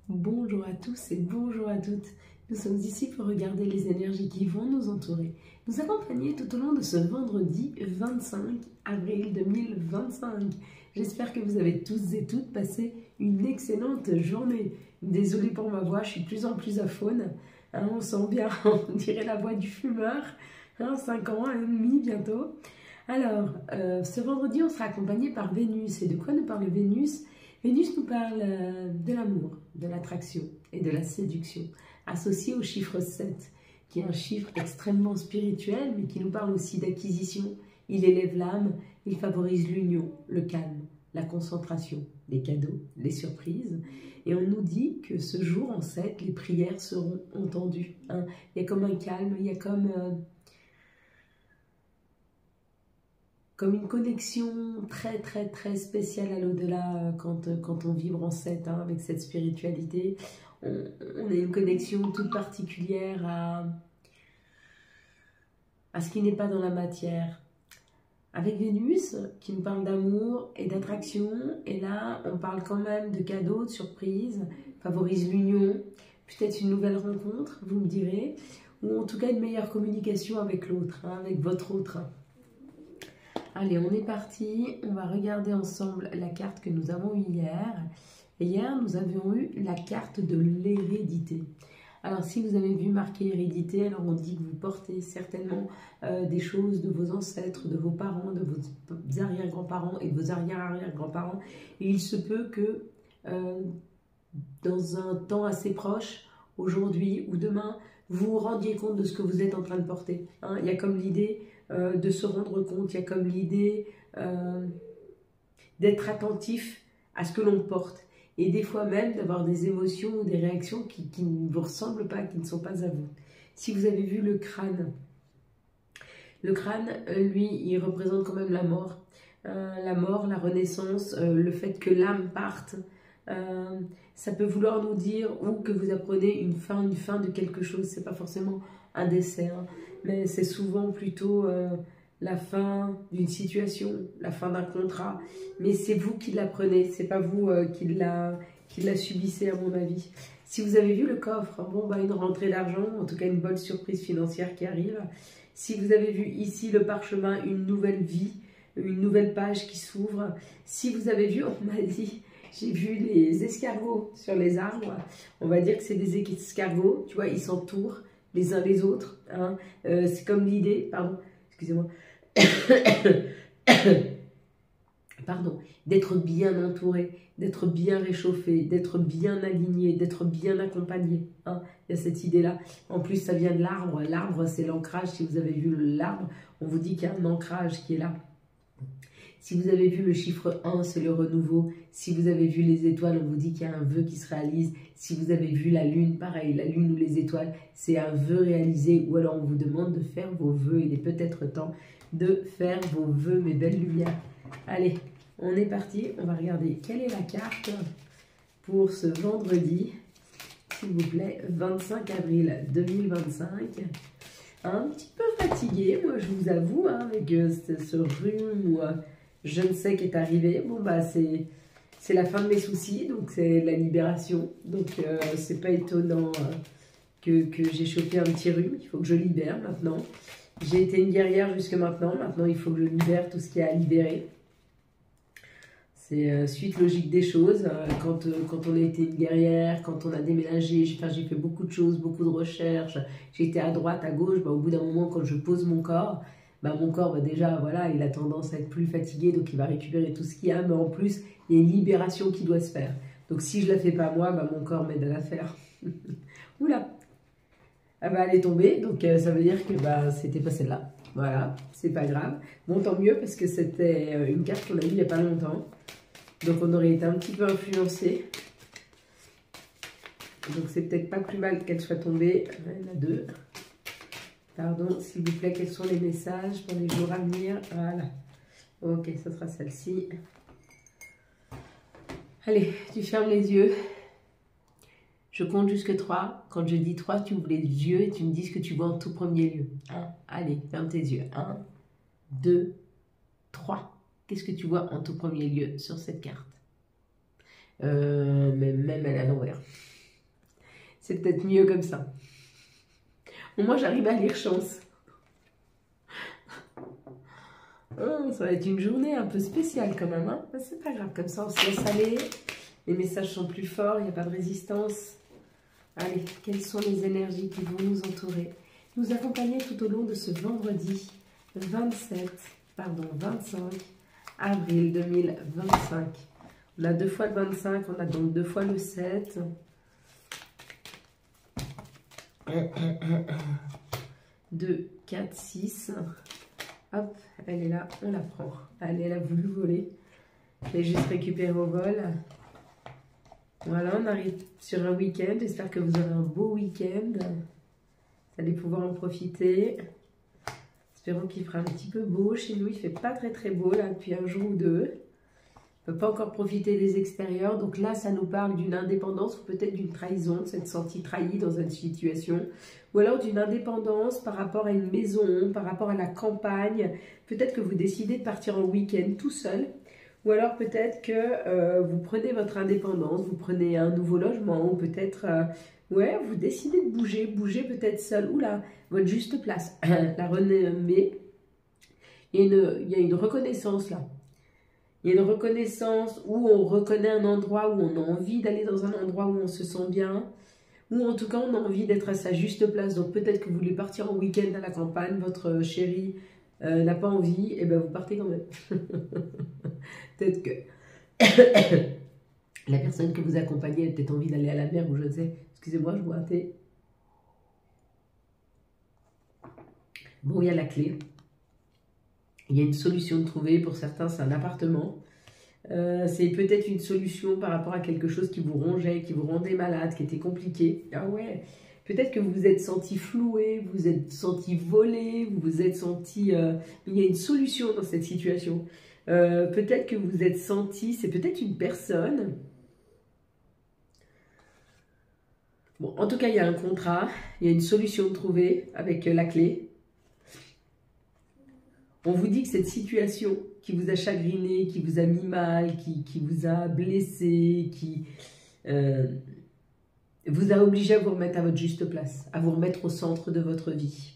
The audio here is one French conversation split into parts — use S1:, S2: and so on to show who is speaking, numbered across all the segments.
S1: Bonjour à tous et bonjour à toutes. Nous sommes ici pour regarder les énergies qui vont nous entourer, nous accompagner tout au long de ce vendredi 25 avril 2025. J'espère que vous avez tous et toutes passé une excellente journée. Désolée pour ma voix, je suis de plus en plus aphone. On sent bien, on dirait la voix du fumeur. 5 ans et demi bientôt. Alors, ce vendredi, on sera accompagné par Vénus. Et de quoi nous parle Vénus? Vénus nous parle de l'amour, de l'attraction et de la séduction, associé au chiffre 7, qui est un chiffre extrêmement spirituel, mais qui nous parle aussi d'acquisition. Il élève l'âme, il favorise l'union, le calme, la concentration, les cadeaux, les surprises. Et on nous dit que ce jour en 7, les prières seront entendues. Il y a comme un calme, il y a comme une connexion très spéciale à l'au-delà quand on vibre en 7, avec cette spiritualité. On a une connexion toute particulière à ce qui n'est pas dans la matière. Avec Vénus, qui nous parle d'amour et d'attraction, et là, on parle quand même de cadeaux, de surprises, favorise l'union, peut-être une nouvelle rencontre, vous me direz, ou en tout cas une meilleure communication avec l'autre, avec votre autre. Allez, on est parti, on va regarder ensemble la carte que nous avons eue hier. Et hier, nous avions eu la carte de l'hérédité. Alors, si vous avez vu marqué hérédité, alors on dit que vous portez certainement des choses de vos ancêtres, de vos parents, de vos arrière-grands-parents et de vos arrière-arrière-grands-parents. Et il se peut que dans un temps assez proche, aujourd'hui ou demain, vous vous rendiez compte de ce que vous êtes en train de porter. Il y a comme l'idée de se rendre compte, il y a comme l'idée d'être attentif à ce que l'on porte. Et des fois même d'avoir des émotions ou des réactions qui ne vous ressemblent pas, qui ne sont pas à vous. Si vous avez vu le crâne, lui, il représente quand même la mort. La renaissance, le fait que l'âme parte. Ça peut vouloir nous dire ou que vous apprenez une fin de quelque chose. C'est pas forcément un décès, mais c'est souvent plutôt la fin d'une situation, la fin d'un contrat. Mais c'est vous qui l'apprenez, c'est pas vous qui la subissez à mon avis. Si vous avez vu le coffre, une rentrée d'argent, en tout cas une bonne surprise financière qui arrive. Si vous avez vu ici le parchemin, une nouvelle vie, une nouvelle page qui s'ouvre. Si vous avez vu, on m'a dit... J'ai vu les escargots sur les arbres. On va dire que c'est des escargots. Tu vois, ils s'entourent les uns les autres. C'est comme l'idée, pardon, excusez-moi, pardon, d'être bien entouré, d'être bien réchauffé, d'être bien aligné, d'être bien accompagné. Il y a cette idée-là. En plus, ça vient de l'arbre. L'arbre, c'est l'ancrage. Si vous avez vu l'arbre, on vous dit qu'il y a un ancrage qui est là. Si vous avez vu le chiffre 1, c'est le renouveau. Si vous avez vu les étoiles, on vous dit qu'il y a un vœu qui se réalise. Si vous avez vu la lune, pareil, la lune ou les étoiles, c'est un vœu réalisé. Ou alors on vous demande de faire vos vœux. Il est peut-être temps de faire vos vœux, mes belles lumières. Allez, on est parti. On va regarder quelle est la carte pour ce vendredi, s'il vous plaît, 25 avril 2025. Un petit peu fatiguée, moi je vous avoue, avec ce rhume ou... je ne sais qui est arrivé. C'est la fin de mes soucis, donc c'est la libération. Donc c'est pas étonnant que j'ai chopé un petit rhume. Il faut que je libère maintenant. J'ai été une guerrière jusque maintenant. Maintenant, il faut que je libère tout ce qu'il y a à libérer. C'est suite logique des choses. Quand on a été une guerrière, quand on a déménagé, j'ai fait beaucoup de choses, beaucoup de recherches. J'étais à droite, à gauche. Au bout d'un moment, quand je pose mon corps... mon corps, déjà, voilà, il a tendance à être plus fatigué, donc il va récupérer tout ce qu'il y a, mais en plus, il y a une libération qui doit se faire. Donc si je ne la fais pas moi, mon corps m'aide à la faire. Oula, elle est tombée, donc ça veut dire que c'était pas celle-là. Voilà, c'est pas grave. Bon, tant mieux, parce que c'était une carte qu'on a eue il n'y a pas longtemps. Donc on aurait été un petit peu influencé. Donc c'est peut-être pas plus mal qu'elle soit tombée. Il y en a deux. Pardon, s'il vous plaît, quels sont les messages pour les jours à venir? Voilà. Ok, ce sera celle-ci. Allez, tu fermes les yeux. Je compte jusque 3. Quand je dis 3, tu ouvres les yeux et tu me dis ce que tu vois en tout premier lieu. Allez, ferme tes yeux. 1, 2, 3. Qu'est-ce que tu vois en tout premier lieu sur cette carte? Même elle à l'envers. C'est peut-être mieux comme ça. Bon, moi, j'arrive à lire chance. Oh, ça va être une journée un peu spéciale quand même. Hein. C'est pas grave, comme ça, on se laisse aller. Les messages sont plus forts, il n'y a pas de résistance. Allez, quelles sont les énergies qui vont nous entourer, nous accompagner tout au long de ce vendredi 25 avril 2025. On a 2 fois le 25, on a donc 2 fois le 7. 2, 4, 6. Hop, elle est là, on la prend. Allez, elle a voulu voler. Je vais juste récupérer au vol. Voilà, on arrive sur un week-end. J'espère que vous aurez un beau week-end. Vous allez pouvoir en profiter. Espérons qu'il fera un petit peu beau. Chez nous, il ne fait pas très beau là depuis un jour ou deux. On ne peut pas encore profiter des extérieurs. Donc là, ça nous parle d'une indépendance ou peut-être d'une trahison, de s'être senti trahi dans une situation. Ou alors d'une indépendance par rapport à une maison, par rapport à la campagne. Peut-être que vous décidez de partir en week-end tout seul. Ou alors peut-être que vous prenez votre indépendance, vous prenez un nouveau logement, ou peut-être, ouais, vous décidez de bouger peut-être seul. Oula, votre juste place, la renommée. Il y a une reconnaissance là. Il y a une reconnaissance où on reconnaît un endroit, où on a envie d'aller dans un endroit où on se sent bien. Ou en tout cas, on a envie d'être à sa juste place. Donc peut-être que vous voulez partir en week-end à la campagne, votre chéri n'a pas envie, et bien vous partez quand même. Peut-être que la personne que vous accompagnez a peut-être envie d'aller à la mer ou je ne sais. Excusez-moi, je bois un thé. Bon, il y a la clé. Il y a une solution de trouver. Pour certains, c'est un appartement. C'est peut-être une solution par rapport à quelque chose qui vous rongeait, qui vous rendait malade, qui était compliqué. Ah ouais. Peut-être que vous vous êtes senti floué, vous vous êtes senti volé, vous vous êtes senti... il y a une solution dans cette situation. Peut-être que vous vous êtes senti... C'est peut-être une personne... Bon, en tout cas, il y a un contrat, il y a une solution de trouver avec la clé. On vous dit que cette situation qui vous a chagriné, qui vous a mis mal, qui vous a blessé, qui vous a obligé à vous remettre à votre juste place, à vous remettre au centre de votre vie.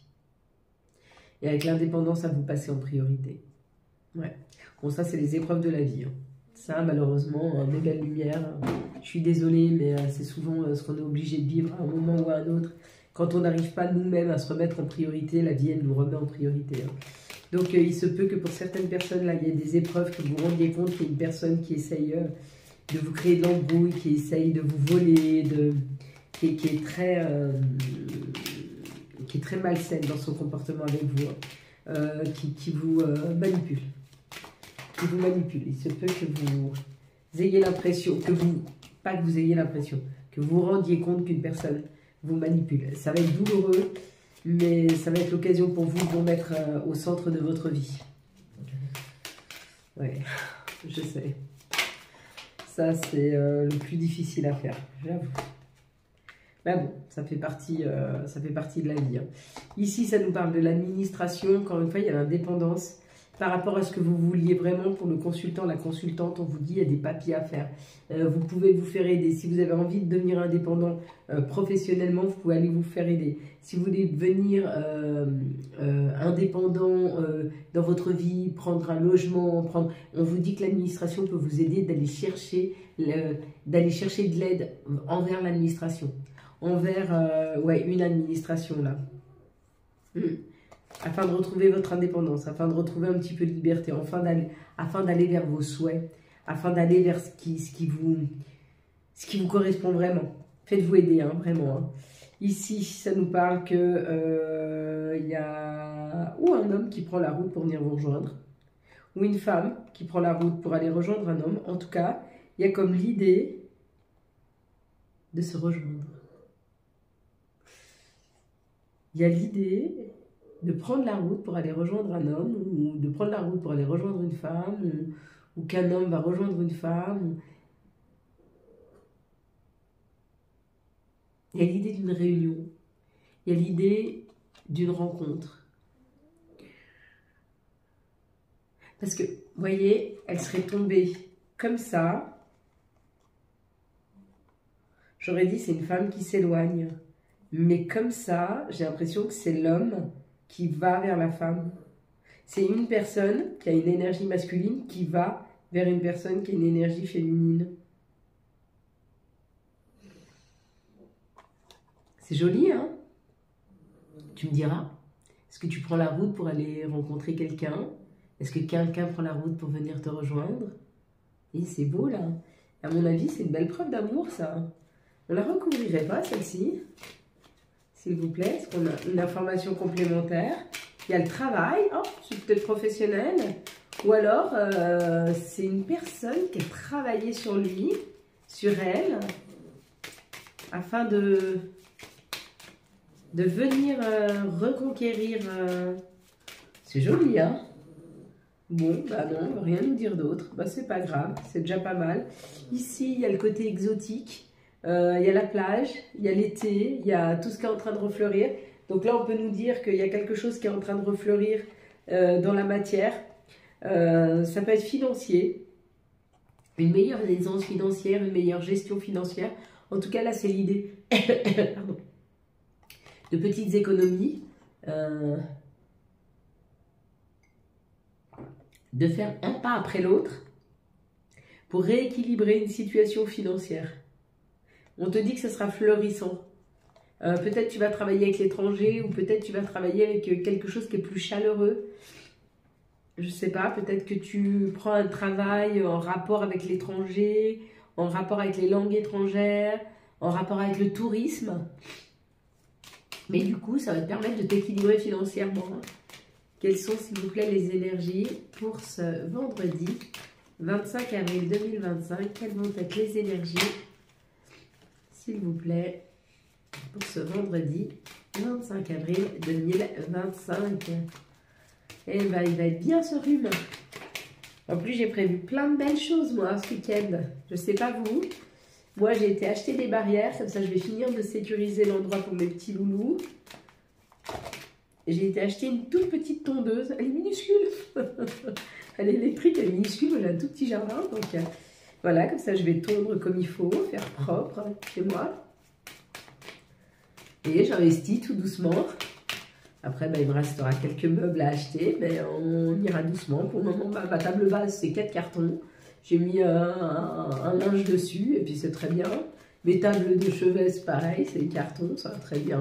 S1: Et avec l'indépendance, à vous passer en priorité. Ouais. Bon, ça, c'est les épreuves de la vie. Hein. Ça, malheureusement, en égale lumière. Je suis désolée, mais c'est souvent ce qu'on est obligé de vivre à un moment ou à un autre. Quand on n'arrive pas nous-mêmes à se remettre en priorité, la vie, elle nous remet en priorité. Hein. Donc, il se peut que pour certaines personnes, là, il y ait des épreuves, que vous vous rendiez compte qu'il y a une personne qui essaye de vous créer de l'embrouille, qui essaye de vous voler, qui est très malsaine dans son comportement avec vous, hein. Qui vous manipule. Qui vous manipule. Il se peut que vous ayez l'impression, pas que vous ayez l'impression, que vous vous rendiez compte qu'une personne vous manipule. Ça va être douloureux, mais ça va être l'occasion pour vous de vous mettre au centre de votre vie. Ouais, je sais. Ça, c'est le plus difficile à faire, j'avoue. Mais bon, ça fait partie de la vie. Hein. Ici, ça nous parle de l'administration. Encore une fois, il y a l'indépendance. Par rapport à ce que vous vouliez vraiment pour le consultant, la consultante, on vous dit qu'il y a des papiers à faire. Vous pouvez vous faire aider. Si vous avez envie de devenir indépendant professionnellement, vous pouvez aller vous faire aider. Si vous voulez devenir indépendant dans votre vie, prendre un logement, on vous dit que l'administration peut vous aider d'aller chercher de l'aide envers l'administration. Envers une administration là. Afin de retrouver votre indépendance, afin de retrouver un petit peu de liberté, afin d'aller vers vos souhaits, afin d'aller vers ce qui vous correspond vraiment. Faites-vous aider, hein, vraiment. Hein. Ici, ça nous parle que y a ou un homme qui prend la route pour venir vous rejoindre, ou une femme qui prend la route pour aller rejoindre un homme. En tout cas, il y a comme l'idée de se rejoindre. Il y a l'idée de prendre la route pour aller rejoindre un homme, ou de prendre la route pour aller rejoindre une femme, ou qu'un homme va rejoindre une femme. Il y a l'idée d'une réunion, il y a l'idée d'une rencontre. Parce que, vous voyez, elle serait tombée comme ça, J'aurais dit c'est une femme qui s'éloigne. Mais comme ça, j'ai l'impression que c'est l'homme qui va vers la femme. C'est une personne qui a une énergie masculine qui va vers une personne qui a une énergie féminine. C'est joli, hein? Tu me diras, est-ce que tu prends la route pour aller rencontrer quelqu'un? Est-ce que quelqu'un prend la route pour venir te rejoindre? Et c'est beau, là. À mon avis, c'est une belle preuve d'amour, ça. On la recouvrirait pas, celle-ci? S'il vous plaît, est-ce qu'on a une information complémentaire? Il y a le travail, oh, c'est peut-être professionnel. Ou alors, c'est une personne qui a travaillé sur lui, sur elle, afin de venir reconquérir. C'est joli, hein? Bon, bah non, on ne va rien nous dire d'autre. Bah, c'est pas grave, c'est déjà pas mal. Ici, il y a le côté exotique. Il y a la plage, il y a l'été, il y a tout ce qui est en train de refleurir. Donc là, on peut nous dire qu'il y a quelque chose qui est en train de refleurir dans la matière. Ça peut être financier, une meilleure aisance financière, une meilleure gestion financière. En tout cas, là, c'est l'idée de petites économies, de faire un pas après l'autre pour rééquilibrer une situation financière. On te dit que ce sera fleurissant. Peut-être tu vas travailler avec l'étranger ou peut-être tu vas travailler avec quelque chose qui est plus chaleureux. Je ne sais pas, peut-être que tu prends un travail en rapport avec l'étranger, en rapport avec les langues étrangères, en rapport avec le tourisme. Mais du coup, ça va te permettre de t'équilibrer financièrement. Quelles sont, s'il vous plaît, les énergies pour ce vendredi 25 avril 2025? Quelles vont être les énergies, s'il vous plaît, pour ce vendredi 25 avril 2025? Eh ben, il va être bien ce rhume. En plus, j'ai prévu plein de belles choses, moi, ce week-end. Je sais pas vous. Moi, j'ai été acheter des barrières. Comme ça, je vais finir de sécuriser l'endroit pour mes petits loulous. J'ai été acheter une toute petite tondeuse. Elle est minuscule. Elle est électrique, elle est minuscule. J'ai un tout petit jardin. Donc, voilà, comme ça, je vais tondre comme il faut, faire propre chez moi. Et j'investis tout doucement. Après, ben, il me restera quelques meubles à acheter, mais on ira doucement. Pour le moment, ma table basse, c'est 4 cartons. J'ai mis un linge dessus, et puis c'est très bien. Mes tables de chevet, c'est pareil, c'est des cartons, ça va très bien.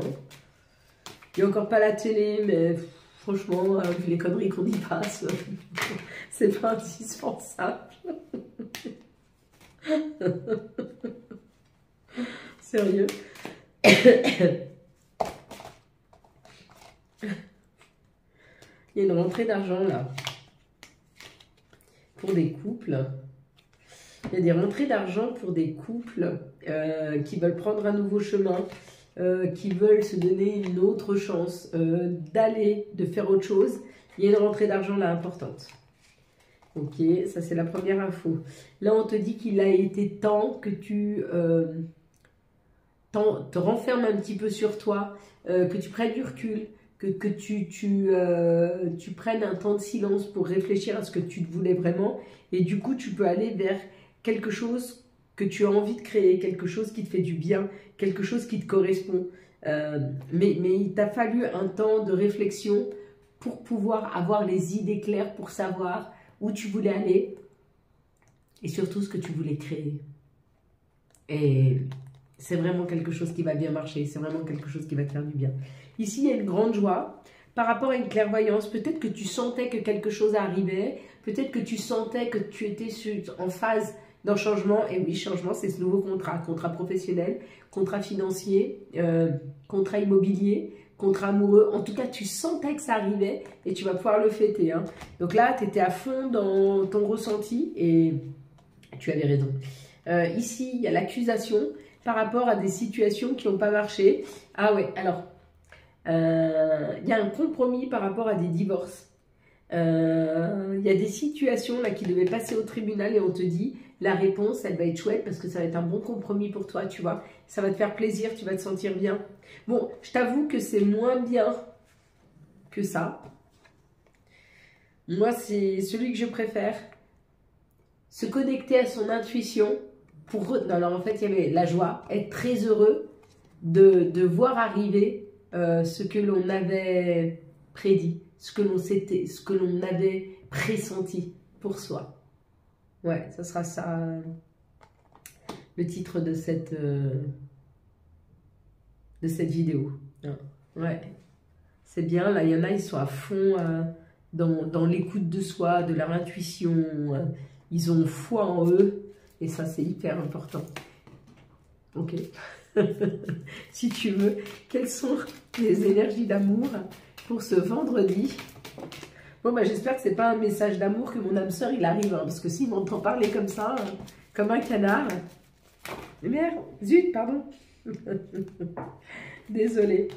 S1: Il n'y a encore pas la télé, mais franchement, vu les conneries qu'on y passe, c'est pas indispensable. Sérieux. Il y a une rentrée d'argent là, pour des couples. Il y a des rentrées d'argent pour des couples qui veulent prendre un nouveau chemin, qui veulent se donner une autre chance d'aller, de faire autre chose. Il y a une rentrée d'argent là importante. Ok, ça c'est la première info. Là on te dit qu'il a été temps que tu te renfermes un petit peu sur toi, que tu prennes du recul, que tu prennes un temps de silence pour réfléchir à ce que tu voulais vraiment. Et du coup, tu peux aller vers quelque chose que tu as envie de créer, quelque chose qui te fait du bien, quelque chose qui te correspond. Mais il t'a fallu un temps de réflexion pour pouvoir avoir les idées claires, pour savoir où tu voulais aller et surtout ce que tu voulais créer. Et c'est vraiment quelque chose qui va bien marcher, c'est vraiment quelque chose qui va te faire du bien. Ici, il y a une grande joie par rapport à une clairvoyance. Peut-être que tu sentais que quelque chose arrivait, peut-être que tu sentais que tu étais en phase d'un changement. Et oui, changement, c'est ce nouveau contrat. Contrat professionnel, contrat financier, contrat immobilier, contrat amoureux. En tout cas, tu sentais que ça arrivait et tu vas pouvoir le fêter. Hein. Donc là, tu étais à fond dans ton ressenti et tu avais raison. Ici, il y a l'accusation par rapport à des situations qui n'ont pas marché. Ah ouais, alors... il y a un compromis par rapport à des divorces. Il y a des situations là qui devaient passer au tribunal et on te dit la réponse elle va être chouette parce que ça va être un bon compromis pour toi, tu vois. Ça va te faire plaisir, tu vas te sentir bien. Bon, je t'avoue que c'est moins bien que ça. Moi, c'est celui que je préfère. Se connecter à son intuition non, alors en fait, il y avait la joie, être très heureux de voir arriver ce que l'on avait prédit, ce que l'on avait pressenti pour soi. Ouais, ça sera ça le titre de cette vidéo. Ouais, c'est bien. Là, il y en a, ils sont à fond dans l'écoute de soi, de leur intuition. Ils ont foi en eux. Et ça, c'est hyper important. Ok. Si tu veux, quelles sont les énergies d'amour pour ce vendredi? Bon, bah, j'espère que c'est pas un message d'amour que mon âme sœur, il arrive. Hein, parce que s'il m'entend parler comme ça, comme un canard... Mais merde, zut, pardon. Désolée.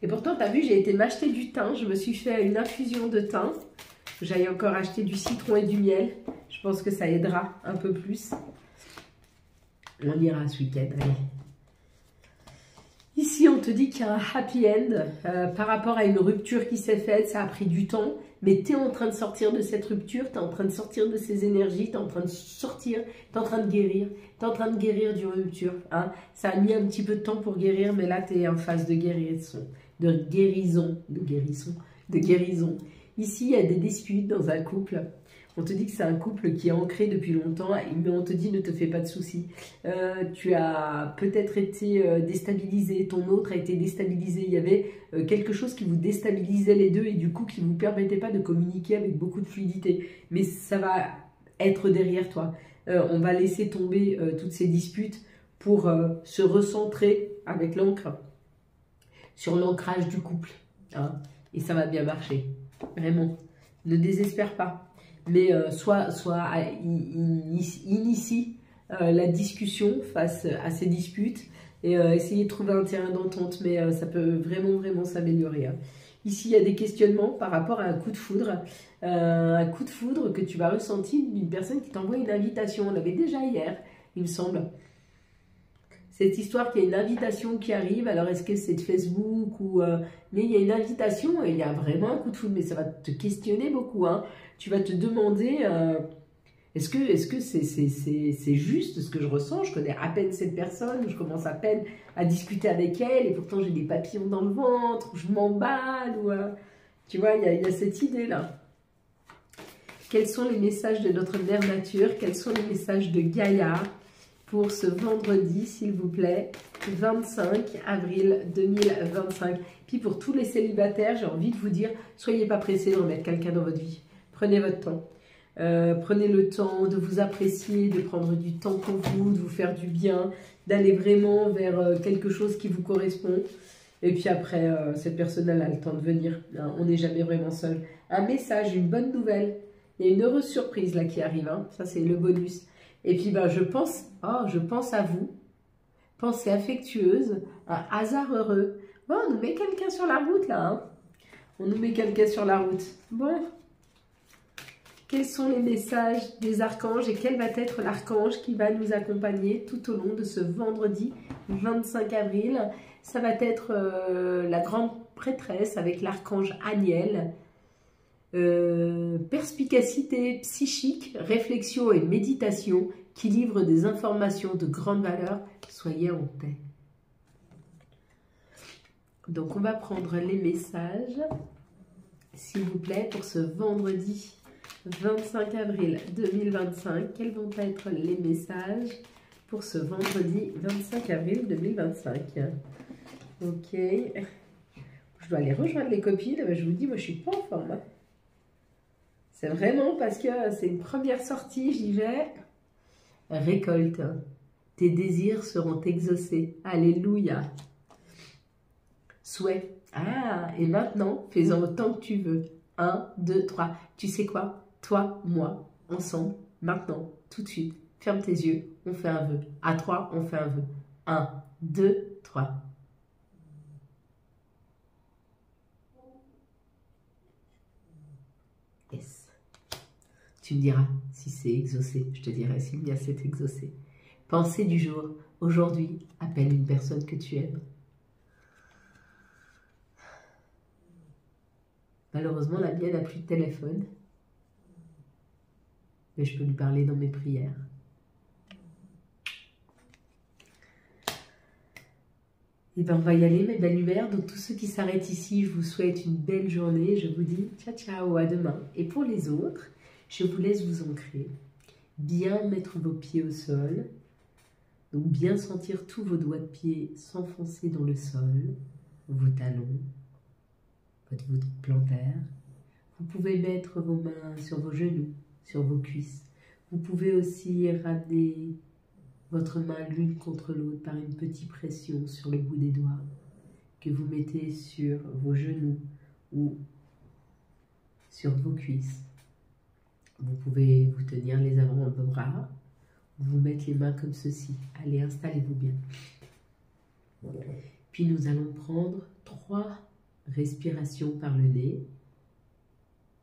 S1: Et pourtant, tu as vu, j'ai été m'acheter du thym. Je me suis fait une infusion de thym. J'aille encore acheter du citron et du miel. Je pense que ça aidera un peu plus. On ira ce week-end, allez. Ici, on te dit qu'il y a un happy end par rapport à une rupture qui s'est faite. Ça a pris du temps, mais tu es en train de sortir de cette rupture. Tu es en train de sortir de ces énergies. Tu es en train de sortir. Tu es en train de guérir. Tu es en train de guérir d'une rupture. Hein. Ça a mis un petit peu de temps pour guérir, mais là, tu es en phase de guérison. De guérison. Ici, il y a des disputes dans un couple. On te dit que c'est un couple qui est ancré depuis longtemps, mais on te dit ne te fais pas de soucis. Tu as peut-être été déstabilisé, ton autre a été déstabilisé. Il y avait quelque chose qui vous déstabilisait les deux et du coup qui ne vous permettait pas de communiquer avec beaucoup de fluidité. Mais ça va être derrière toi. On va laisser tomber toutes ces disputes pour se recentrer avec l'encre sur l'ancrage du couple. Hein, et ça va bien marcher. Vraiment. Ne désespère pas. Mais initie la discussion face à ces disputes et essayer de trouver un terrain d'entente, mais ça peut vraiment s'améliorer. Hein. Ici, il y a des questionnements par rapport à un coup de foudre que tu vas ressentir d'une personne qui t'envoie une invitation. On l'avait déjà hier, il me semble. Cette histoire qu'il y a une invitation qui arrive, alors est-ce que c'est de Facebook ou... mais il y a une invitation et il y a vraiment un coup de foudre, mais ça va te questionner beaucoup. Hein. Tu vas te demander, est-ce que c'est juste ce que je ressens? Je connais à peine cette personne, je commence à peine à discuter avec elle et pourtant j'ai des papillons dans le ventre, ou je m'emballe, ou... tu vois, il y a cette idée-là. Quels sont les messages de notre mère nature? Quels sont les messages de Gaïa pour ce vendredi, s'il vous plaît, 25 avril 2025. Puis pour tous les célibataires, j'ai envie de vous dire, soyez pas pressés de remettre quelqu'un dans votre vie. Prenez votre temps. Prenez le temps de vous apprécier, de prendre du temps pour vous, de vous faire du bien, d'aller vraiment vers quelque chose qui vous correspond. Et puis après, cette personne, elle a le temps de venir. Hein, on n'est jamais vraiment seul. Un message, une bonne nouvelle. Il y a une heureuse surprise là qui arrive. Hein. Ça, c'est le bonus. Et puis, ben, je pense à vous, pensée affectueuse, un hasard heureux. Bon, on nous met quelqu'un sur la route, là. Hein. On nous met quelqu'un sur la route. Bon. Quels sont les messages des archanges et quel va être l'archange qui va nous accompagner tout au long de ce vendredi 25 avril? Ça va être la grande prêtresse avec l'archange Aniel. Perspicacité psychique, réflexion et méditation qui livrent des informations de grande valeur. Soyez en paix. Donc on va prendre les messages, s'il vous plaît, pour ce vendredi 25 avril 2025. Quels vont être les messages pour ce vendredi 25 avril 2025? Ok. Je dois aller rejoindre les copines. Je vous dis, moi je suis pas en forme. Hein. C'est vraiment parce que c'est une première sortie, j'y vais. Récolte. Tes désirs seront exaucés. Alléluia. Souhait. Ah, et maintenant, fais-en autant que tu veux. 1, 2, 3. Tu sais quoi? Toi, moi, ensemble, maintenant, tout de suite. Ferme tes yeux, on fait un vœu. À 3, on fait un vœu. 1, 2, 3. Yes. Tu me diras si c'est exaucé. Je te dirai si bien c'est exaucé. Pensée du jour. Aujourd'hui, appelle une personne que tu aimes. Malheureusement, la mienne n'a plus de téléphone. Mais je peux lui parler dans mes prières. Et bien, on va y aller, mes belles lumières. Donc, tous ceux qui s'arrêtent ici, je vous souhaite une belle journée. Je vous dis ciao, ciao, à demain. Et pour les autres, je vous laisse vous ancrer. Bien mettre vos pieds au sol. Donc, bien sentir tous vos doigts de pied s'enfoncer dans le sol. Vos talons, votre voûte plantaire. Vous pouvez mettre vos mains sur vos genoux, sur vos cuisses. Vous pouvez aussi ramener votre main l'une contre l'autre par une petite pression sur le bout des doigts que vous mettez sur vos genoux ou sur vos cuisses. Vous pouvez vous tenir les avant-bras, vous mettre les mains comme ceci. Allez, installez-vous bien. Puis nous allons prendre 3 respirations par le nez.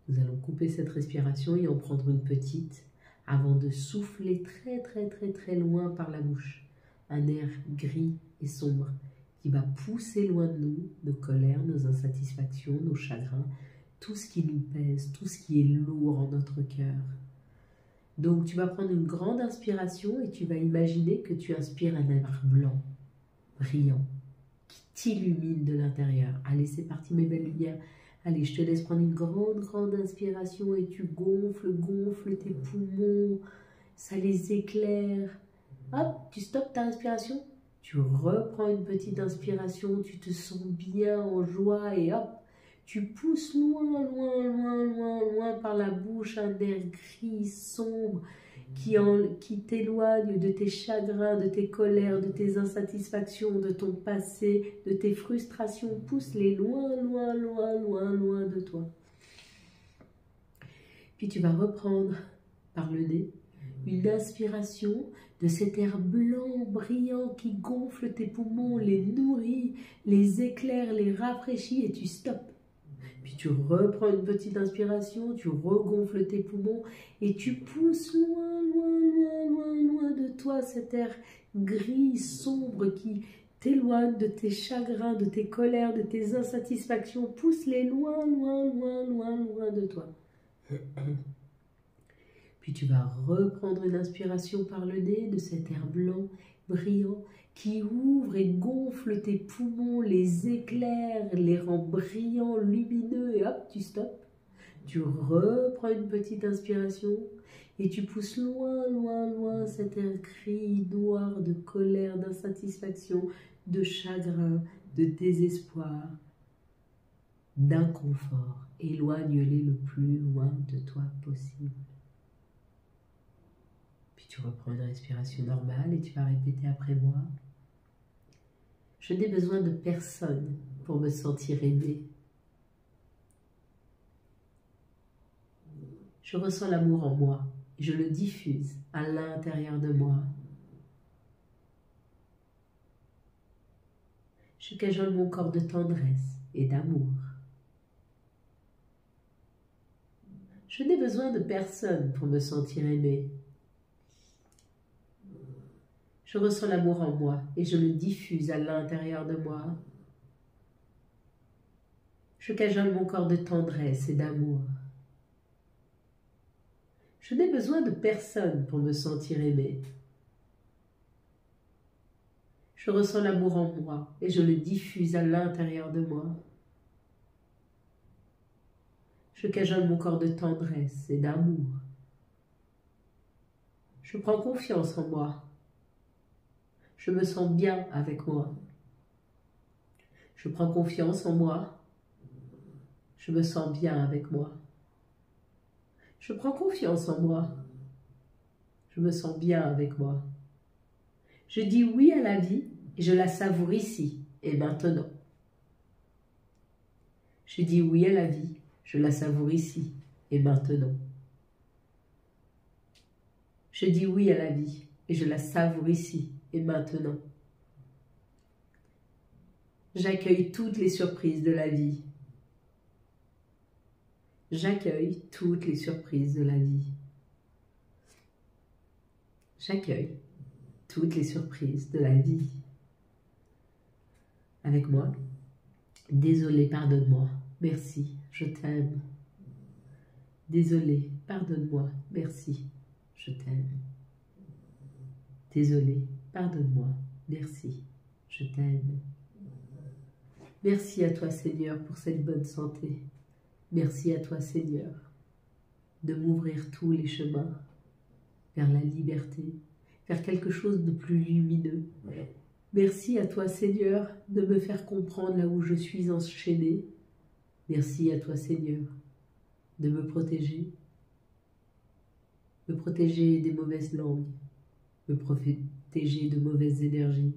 S1: Nous allons couper cette respiration et en prendre une petite avant de souffler très loin par la bouche. Un air gris et sombre qui va pousser loin de nous nos colères, nos insatisfactions, nos chagrins, tout ce qui nous pèse, tout ce qui est lourd en notre cœur. Donc tu vas prendre une grande inspiration et tu vas imaginer que tu inspires un air blanc, brillant, qui t'illumine de l'intérieur. Allez, c'est parti mes belles lumières. Allez, je te laisse prendre une grande inspiration et tu gonfles tes poumons, ça les éclaire. Hop, tu stoppes ta respiration, tu reprends une petite inspiration, tu te sens bien en joie et hop, tu pousses loin par la bouche un air gris, sombre, qui t'éloigne de tes chagrins, de tes colères, de tes insatisfactions, de ton passé, de tes frustrations. Pousse-les loin de toi. Puis tu vas reprendre par le nez une inspiration de cet air blanc, brillant, qui gonfle tes poumons, les nourrit, les éclaire, les rafraîchit et tu stoppes. Puis tu reprends une petite inspiration, tu regonfles tes poumons et tu pousses loin de toi cet air gris, sombre qui t'éloigne de tes chagrins, de tes colères, de tes insatisfactions. Pousse-les loin de toi. Puis tu vas reprendre une inspiration par le nez de cet air blanc, brillant, qui ouvre et gonfle tes poumons, les éclaire, les rend brillants, lumineux, et hop, tu stoppes. Tu reprends une petite inspiration et tu pousses loin cet air gris, noir, de colère, d'insatisfaction, de chagrin, de désespoir, d'inconfort. Éloigne-les le plus loin de toi possible. Puis tu reprends une respiration normale et tu vas répéter après moi. Je n'ai besoin de personne pour me sentir aimée. Je ressens l'amour en moi et je le diffuse à l'intérieur de moi. Je cajole mon corps de tendresse et d'amour. Je n'ai besoin de personne pour me sentir aimée. Je ressens l'amour en moi et je le diffuse à l'intérieur de moi. Je cajole mon corps de tendresse et d'amour. Je n'ai besoin de personne pour me sentir aimée. Je ressens l'amour en moi et je le diffuse à l'intérieur de moi. Je cajole mon corps de tendresse et d'amour. Je prends confiance en moi. Je me sens bien avec moi. Je prends confiance en moi. Je me sens bien avec moi. Je prends confiance en moi. Je me sens bien avec moi. Je dis oui à la vie et je la savoure ici et maintenant. Je dis oui à la vie, je la savoure ici et maintenant. Je dis oui à la vie et je la savoure ici et maintenant. J'accueille toutes les surprises de la vie. J'accueille toutes les surprises de la vie. J'accueille toutes les surprises de la vie. Avec moi, désolé, pardonne-moi, merci, je t'aime. Désolé, pardonne-moi, merci, je t'aime. Désolé, pardonne-moi, merci, je t'aime. Merci à toi, Seigneur, pour cette bonne santé. Merci à toi, Seigneur, de m'ouvrir tous les chemins vers la liberté, vers quelque chose de plus lumineux. Merci à toi, Seigneur, de me faire comprendre là où je suis enchaînée. Merci à toi, Seigneur, de me protéger des mauvaises langues, me protéger de mauvaises énergies,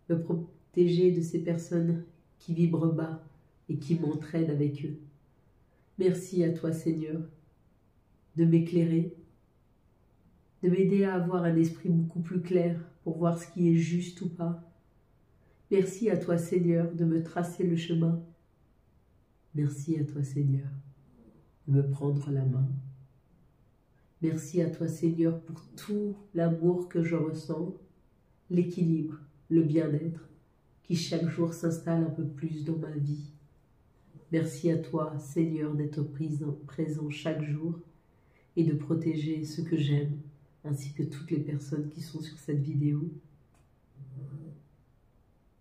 S1: me protéger de ces personnes qui vibrent bas et qui m'entraînent avec eux. Merci à toi, Seigneur, de m'éclairer, de m'aider à avoir un esprit beaucoup plus clair pour voir ce qui est juste ou pas. Merci à toi, Seigneur, de me tracer le chemin. Merci à toi, Seigneur, de me prendre la main. Merci à toi, Seigneur, pour tout l'amour que je ressens, l'équilibre, le bien-être, qui chaque jour s'installe un peu plus dans ma vie. Merci à toi, Seigneur, d'être présent chaque jour et de protéger ceux que j'aime, ainsi que toutes les personnes qui sont sur cette vidéo.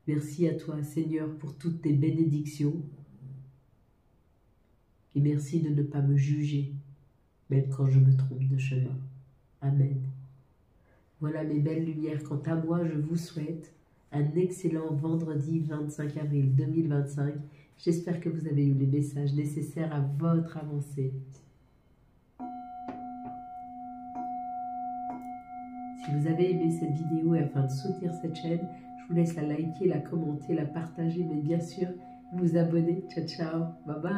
S1: Merci à toi, Seigneur, pour toutes tes bénédictions. Et merci de ne pas me juger, même quand je me trompe de chemin. Amen. Voilà mes belles lumières. Quant à moi, je vous souhaite un excellent vendredi 25 avril 2025. J'espère que vous avez eu les messages nécessaires à votre avancée. Si vous avez aimé cette vidéo et afin de soutenir cette chaîne, je vous laisse la liker, la commenter, la partager, mais bien sûr, vous abonner. Ciao, ciao. Bye bye.